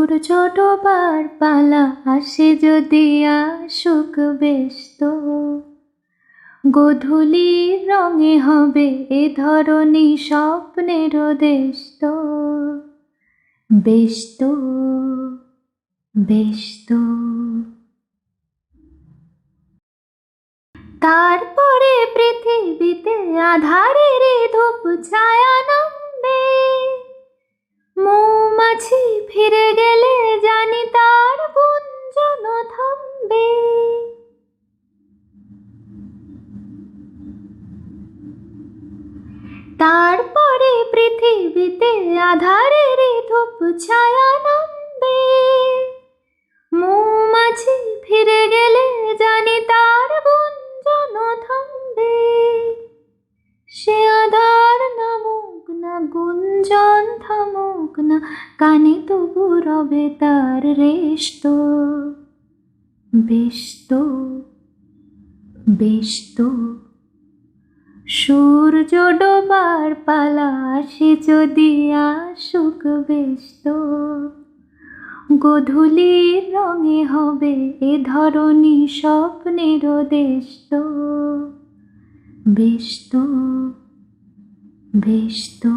সূর্য ডোবার পালা আসে যদি আসুক বেশ তো, গোধূলির রঙে হবে এ ধরনী স্বপ্নের দেশ তো, বেশ তো, বেশ তো। তারপরে পৃথিবীতে আধারের ধূপ ছায়া নামবে, মৌমাছি ফিরে গেলে জানি তার গুঞ্জন থামবে। তারপরে পৃথিবীতে আধারের ধূপ ছায়া নামবে, মৌমাছি ফিরে গেলে জানি তার গুঞ্জন থামবে। সে আধার নামুক না, গুঞ্জন থামুক না, কানে তবু রবে তার রেশ তো, বেশ তো, বেশ তো। সূর্য ডোবার পালা আসে যদি আসুক বেশ তো, গোধূলির রঙে হবে এ ধরনী স্বপ্নের দেশ তো, বেশ তো, বেশ তো।